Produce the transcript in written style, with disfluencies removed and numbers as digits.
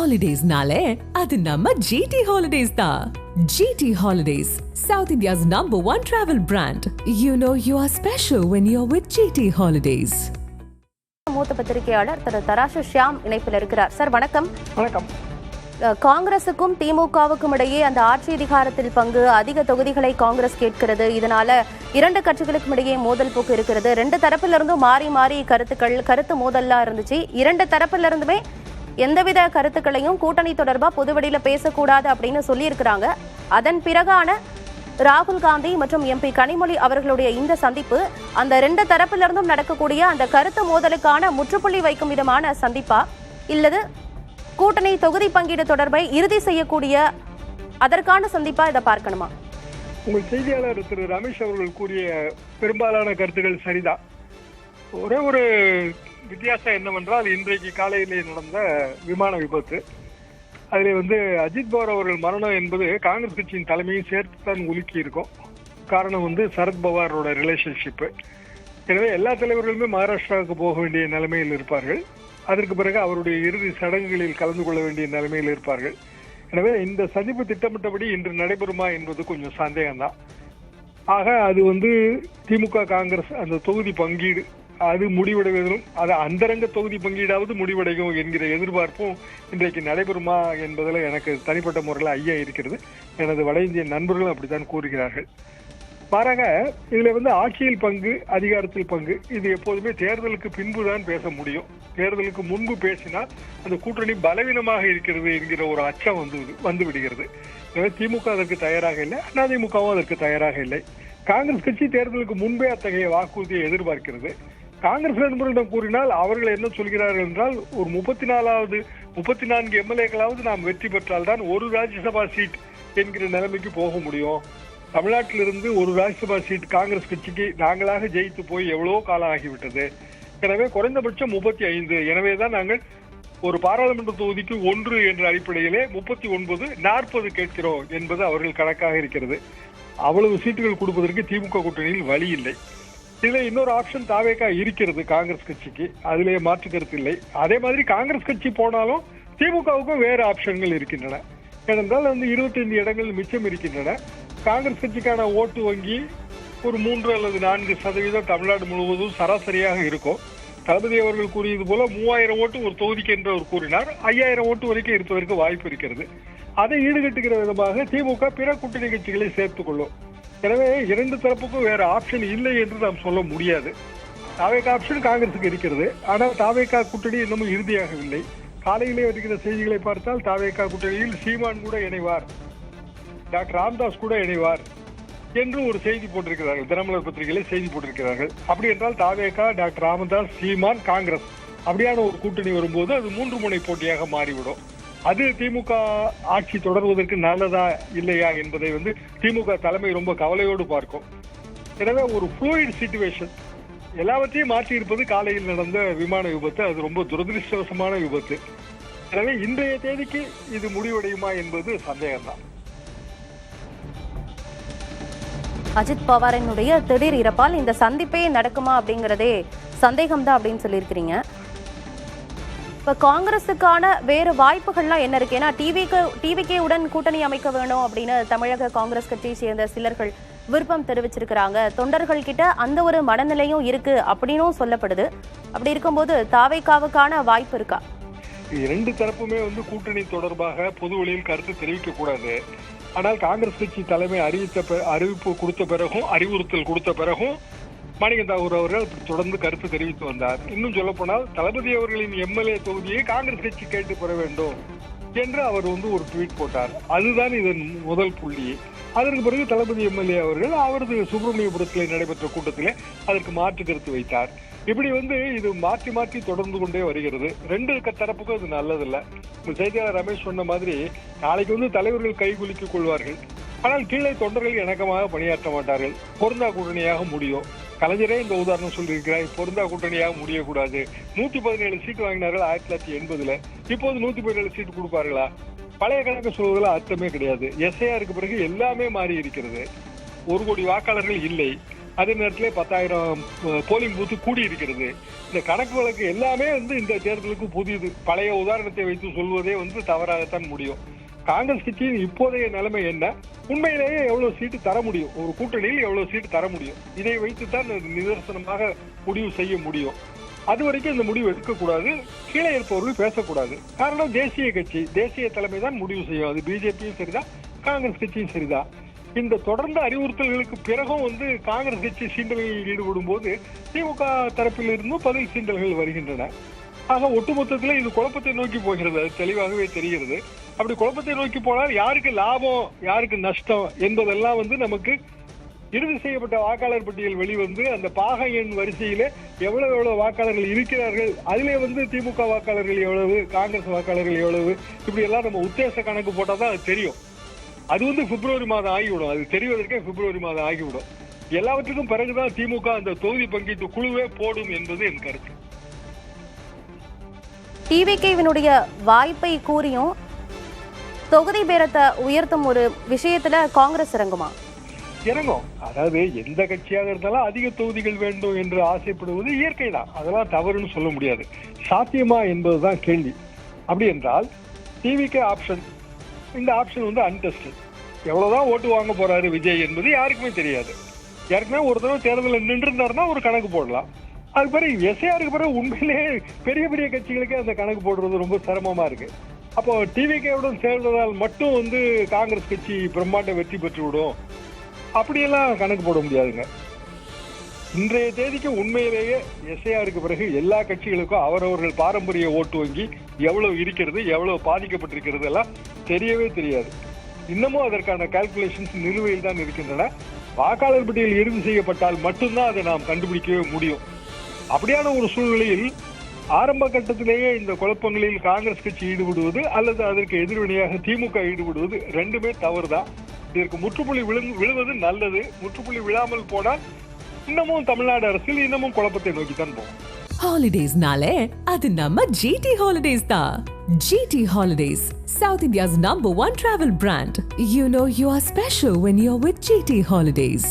Holidays-nale, adu namma GT Holidays da. GT Holidays, South India's #1 travel brand. You know you are special when you're with GT Holidays. மூத்த பத்திரிகையாளர் திரு தராசு ஷியாம் இணைப்பில் இருக்கிறார். Sir வணக்கம். வணக்கம். காங்கிரசுக்கும் திமுகவுக்கும் இடையே அந்த ஆட்சி அதிகாரத்தில் பங்கு, அதிக தொகுதிகளை காங்கிரஸ் கேட்கிறது. இதனால இரண்டு கட்சிகளுக்கும் இடையே மோதல் போக்கு இருக்கிறது. ரெண்டு தரப்பிலிருந்தும் மாறி மாறி கருத்து மோதல்லாம் இருந்துச்சு. இரண்டு தரப்பிலிருந்துமே எந்தவித கருத்துக்களையும் கூட்டணி தொடர்பா பொதுவெளியில பேசக்கூடாது அப்படின்னு சொல்லியிருக்கிறாங்க. அதன் பிறகான ராகுல் காந்தி மற்றும் எம்பி கனிமொழி அவர்களுடைய இந்த சந்திப்பு அந்த ரெண்டு தரப்பிலிருந்தும் நடக்கக்கூடிய அந்த கருத்து மோதலுக்கான முற்றுப்புள்ளி வைக்கும் விதமான சந்திப்பா இல்லது கூட்டணி தொகுதி பங்கீடு தொடர்பை இறுதி செய்யக்கூடிய அதற்கான சந்திப்பா இதை பார்க்கணுமா? உங்கள் செய்தியாளர் திரு ரமேஷ் அவர்கள் கூறிய பெரும்பாலான கருத்துக்கள் சரிதான். ஒரே ஒரு வித்தியாசம் என்னவென்றால், இன்றைக்கு காலையிலே நடந்த விமான விபத்து, அதில் அஜித் பவார் அவர்கள் மரணம் என்பது காங்கிரஸ் கட்சியின் தலைமையும் சேர்த்து தான் உலுக்கி இருக்கும். காரணம் சரத் பவாரோட ரிலேஷன்ஷிப்பு. எனவே எல்லா தலைவர்களுமே மகாராஷ்டிராவுக்கு போக வேண்டிய நிலைமையில் இருப்பார்கள். அதற்கு பிறகு அவருடைய இறுதி சடங்குகளில் கலந்து கொள்ள வேண்டிய நிலைமையில் இருப்பார்கள். எனவே இந்த சந்திப்பு திட்டமிட்டபடி இன்று நடைபெறுமா என்பது கொஞ்சம் சந்தேகம்தான். ஆக அது திமுக காங்கிரஸ் அந்த தொகுதி பங்கீடு அது முடிவடைவதும், அது அந்தரங்க தொகுதி பங்கீடாவது முடிவடையும் என்கிற எதிர்பார்ப்பும் இன்றைக்கு நடைபெறுமா என்பதில் எனக்கு தனிப்பட்ட முறையில் ஐயா இருக்கிறது. எனது வட இந்திய நண்பர்களும் அப்படித்தான் கூறுகிறார்கள். மாறாக இதுல ஆட்சியில் பங்கு, அதிகாரத்தில் பங்கு, இது எப்போதுமே தேர்தலுக்கு பின்புதான் பேச முடியும். தேர்தலுக்கு முன்பு பேசினால் அந்த கூட்டணி பலவீனமாக இருக்கிறது என்கிற ஒரு அச்சம் வந்து விடுகிறது. எனவே திமுக அதற்கு தயாராக இல்லை, அதிமுகவும் அதற்கு தயாராக இல்லை. காங்கிரஸ் கட்சி தேர்தலுக்கு முன்பே அத்தகைய வாக்குறுதியை எதிர்பார்க்கிறது. காங்கிரஸ் நண்பர்களிடம் கூறினால் அவர்கள் என்ன சொல்கிறார்கள் என்றால், ஒரு 34 எம்எல்ஏக்களாவது நாம் வெற்றி பெற்றால்தான் ஒரு ராஜ்யசபா சீட் என்கிற நிலைமைக்கு போக முடியும். தமிழ்நாட்டிலிருந்து ஒரு ராஜ்யசபா சீட் காங்கிரஸ் கட்சிக்கு நாங்களாக ஜெயித்து போய் எவ்வளவோ காலம் ஆகிவிட்டது. எனவே குறைந்தபட்சம் 35. எனவேதான் நாங்கள் ஒரு பாராளுமன்ற தொகுதிக்கு 1 என்ற அடிப்படையிலே 39, 40 கேட்கிறோம் என்பது அவர்கள் கணக்காக இருக்கிறது. அவ்வளவு சீட்டுகள் கொடுப்பதற்கு திமுக கூட்டணியில் வழி இல்லை. இதுல இன்னொரு ஆப்ஷன் தாவேகா இருக்கிறது காங்கிரஸ் கட்சிக்கு, அதிலே மாற்று கருத்து இல்லை. அதே மாதிரி காங்கிரஸ் கட்சி போனாலும் திமுகவுக்கும் வேறு ஆப்ஷன்கள் இருக்கின்றன. ஏனென்றால் 25 இடங்கள் மிச்சம் இருக்கின்றன. காங்கிரஸ் கட்சிக்கான ஓட்டு வங்கி ஒரு 3 அல்லது 4% தமிழ்நாடு முழுவதும் சராசரியாக இருக்கும். தளபதி அவர்கள் கூறியது போல 3000 ஓட்டு ஒரு தொகுதிக்கு என்று அவர் கூறினார். 5000 ஓட்டு வரைக்கும் இருப்பதற்கு வாய்ப்பு இருக்கிறது. அதை ஈடுகட்டுகிற விதமாக திமுக பிற கூட்டணி கட்சிகளை சேர்த்துக் கொள்ளும். எனவே இரண்டு தரப்புக்கும் வேற ஆப்ஷன் இல்லை என்று நாம் சொல்ல முடியாது. தாவேகா ஆப்ஷன் காங்கிரசுக்கு இருக்கிறது. ஆனால் தாவேகா கூட்டணி இன்னமும் இறுதியாகவில்லை. காலையிலே வருகிற செய்திகளை பார்த்தால் தாவேகா கூட்டணியில் சீமான் கூட இணைவார், டாக்டர் ராமதாஸ் கூட இணைவார் என்று ஒரு செய்தி போட்டிருக்கிறார்கள். தினமலர் பத்திரிகையிலே செய்தி போட்டிருக்கிறார்கள். அப்படி என்றால் தாவேகா, டாக்டர் ராமதாஸ், சீமான், காங்கிரஸ் அப்படியான ஒரு கூட்டணி வரும்போது அது 3 முனை போட்டியாக மாறிவிடும். அது திமுக ஆட்சி தொடர்வதற்கு நல்லதா இல்லையா என்பதை திமுக தலைமை ரொம்ப கவலையோடு பார்க்கும். எனவே ஒரு ஃப்ளூயிட் சிச்சுவேஷன், எல்லாவற்றையும் மாற்றி இருப்பது காலையில் நடந்த விமான விபத்து. அது ரொம்ப துரதிருஷ்டவசமான விபத்து. எனவே இன்றைய தேதிக்கு இது முடிவடையுமா என்பது சந்தேகம்தான். அஜித் பவாரினுடைய திடீர் இறப்பால் இந்த சந்திப்பே நடக்குமா அப்படிங்கிறதே சந்தேகம்தான் அப்படின்னு சொல்லியிருக்கிறீங்க. இப்ப காங்கிரஸுக்கான வேறு வாய்ப்புகள்லாம் என்ன இருக்கு? ஏன்னா டிவிகே உடன் கூட்டணி அமைக்க வேணும் அப்படின்னு தமிழக காங்கிரஸ் கட்சியை சேர்ந்த சிலர்கள் விருப்பம் தெரிவிச்சிருக்கிறாங்க. தொண்டர்கள் கிட்ட அந்த ஒரு மனநிலையும் இருக்கு அப்படின்னும் சொல்லப்படுது. அப்படி இருக்கும்போது தாவேகாவுக்கான வாய்ப்பு இருக்கா? இரண்டு தரப்புமே கூட்டணி தொடர்பாக பொது வழியில் கருத்து தெரிவிக்க கூடாது. ஆனால் காங்கிரஸ் கட்சி தலைமை அறிவிப்பு கொடுத்த பிறகும், அறிவுறுத்தல் கொடுத்த பிறகும் மாணிக்கம் தாகூர் அவர்கள் தொடர்ந்து கருத்து தெரிவித்து வந்தார். இன்னும் சொல்ல போனால் தளபதி அவர்களின் எம்எல்ஏ தொகுதியை காங்கிரஸ் கட்சி கேட்டு பெற வேண்டும் என்று அவர் ஒரு ட்வீட் போட்டார். அதுதான் இதன் முதல் புள்ளி. அதற்கு பிறகு தளபதி எம்எல்ஏ அவர்கள் அவரது சுப்பிரமணியபுரத்தில் நடைபெற்ற கூட்டத்திலே அதற்கு மாற்று கருத்து வைத்தார். இப்படி இது மாற்றி மாற்றி தொடர்ந்து கொண்டே வருகிறது. ரெண்டு தரப்புக்கும் இது நல்லதில்லை. செய்தியாளர் ரமேஷ் சொன்ன மாதிரி நாளைக்கு தலைவர்கள் கைகுலுக்கிக் கொள்வார்கள். ஆனால் கீழே தொண்டர்கள் இணக்கமாக பணியாற்ற மாட்டார்கள். பொருந்தா கூட்டணியாக முடியும். கலைஞரே இந்த உதாரணம் சொல்லியிருக்கிறார். பொருந்தா கூட்டணியாக முடியக்கூடாது. 117 சீட்டு வாங்கினார்கள் 1980. இப்போது 117 சீட்டு கொடுப்பார்களா? பழைய கணக்கு சொல்வதில் அர்த்தமே கிடையாது. எஸ்ஐஆருக்கு பிறகு எல்லாமே மாறி இருக்கிறது. 1 கோடி வாக்காளர்கள் இல்லை. அதே நேரத்திலே 10,000 போலிங் பூத்து கூடி இருக்கிறது. இந்த கணக்கு வழக்கு எல்லாமே இந்த தேர்தலுக்கு புதியது. பழைய உதாரணத்தை வைத்து சொல்வதே தவறாகத்தான் முடியும். காங்கிரஸ் கட்சியின் இப்போதைய நிலைமை என்ன, உண்மையிலேயே எவ்வளவு சீட்டு தர முடியும், ஒரு கூட்டணியில் எவ்வளவு சீட்டு தர முடியும், இதை வைத்துத்தான் நிதர்சனமாக முடிவு செய்ய முடியும். அது வரைக்கும் இந்த முடிவு எடுக்கக்கூடாது, கீழே இருப்பவர்கள் பேசக்கூடாது. காரணம் தேசிய கட்சி, தேசிய தலைமை தான் முடிவு செய்யும். அது பிஜேபியும் சரிதான், காங்கிரஸ் கட்சியும் சரிதான். இந்த தொடர்ந்த அறிவுறுத்தல்களுக்கு பிறகும் காங்கிரஸ் கட்சி சீண்டல்களில் ஈடுபடும் போது திமுக தரப்பில் இருந்தும் பதில் சீண்டல்கள் வருகின்றன. ஆக ஒட்டுமொத்தத்தில் இது குழப்பத்தை நோக்கி போகிறது, அது தெளிவாகவே தெரிகிறது. அப்படி குழப்பத்தை நோக்கி போனால் யாருக்கு லாபம் யாருக்கு நஷ்டம் என்பதெல்லாம் நமக்கு இறுதி செய்யப்பட்ட வாக்காளர் பட்டியல் வெளிவந்து அந்த பாக எண் வரிசையிலே எவ்வளவு வாக்காளர்கள் இருக்கிறார்கள், அதிலே திமுக வாக்காளர்கள் எவ்வளவு, காங்கிரஸ் வாக்காளர்கள் எவ்வளவு, இப்படி எல்லாம் நம்ம உத்தேச கணக்கு போட்டால் தான் அது தெரியும். அது பிப்ரவரி மாதம் ஆகிவிடும், அது தெரிவதற்கே பிப்ரவரி மாதம் ஆகிவிடும். எல்லாவற்றுக்கும் பிறகுதான் திமுக அந்த தொகுதி பங்கீட்டு குழுவே போடும் என்பது என் கருத்து. டிவிகேவினுடைய வாய்ப்பை கூறியும் தொகுதி பேரத்தை உயர்த்தும் ஒரு விஷயத்துல காங்கிரஸ் இறங்குமா? இறங்கும். அதாவது எந்த கட்சியாக இருந்தாலும் அதிக தொகுதிகள் வேண்டும் என்று ஆசைப்படுவது இயற்கை தான், அதெல்லாம் தவறுன்னு சொல்ல முடியாது. சாத்தியமா என்பதுதான் கேள்வி. அப்படி என்றால் டிவிகே ஆப்ஷன், இந்த ஆப்ஷன் அன்டெஸ்டட். எவ்வளவுதான் ஓட்டு வாங்க போறாரு விஜய் என்பது யாருக்குமே தெரியாது. ஏற்கனவே ஒரு தடவை தேர்தலில் நின்று இருந்தாருன்னா ஒரு கணக்கு போடலாம். அது பிறகு எஸ்ஐஆருக்கு பிறகு உண்மையிலே பெரிய பெரிய கட்சிகளுக்கே அந்த கணக்கு போடுறது ரொம்ப சிரமமா இருக்கு. அப்போ டிவிகேவுடன் சேர்ந்ததால் மட்டும் காங்கிரஸ் கட்சி பிரம்மாண்ட வெற்றி பெற்று விடும் அப்படியெல்லாம் கணக்கு போட முடியாதுங்க. இன்றைய தேதிக்கு உண்மையிலேயே எஸ்ஐஆருக்கு பிறகு எல்லா கட்சிகளுக்கும் அவரவர்கள் பாரம்பரிய ஓட்டு வங்கி எவ்வளவு இருக்கிறது, எவ்வளவு பாதிக்கப்பட்டிருக்கிறது எல்லாம் தெரியவே தெரியாது. இன்னமும் அதற்கான கால்குலேஷன்ஸ் நிலுவையில் தான் இருக்கின்றன. வாக்காளர் பட்டியல் இறுதி செய்யப்பட்டால் மட்டும்தான் அதை நாம் கண்டுபிடிக்கவே முடியும். அப்படியான ஒரு சூழ்நிலையில் ஆரம்ப கட்டத்திலேயே இந்த குழப்பங்களில் காங்கிரஸ் கட்சி ஈடுபடுவது அல்லது அதற்கு எதிர்வினையாக திமுக ஈடுபடுவது ரெண்டுமே தவறுதான். இதற்கு முற்றுப்புள்ளி விழுவது நல்லது. முற்றுப்புள்ளி விழாமல் போனால் இன்னமும் தமிழ்நாடு அரசியல் இன்னமும் குழப்பத்தை நோக்கித்தான் போகும். ஹாலிடேஸ்னாலே அது நம்ம GT Holidays தான். GT Holidays, South India's #1 travel brand. You know you are special when you're with GT Holidays.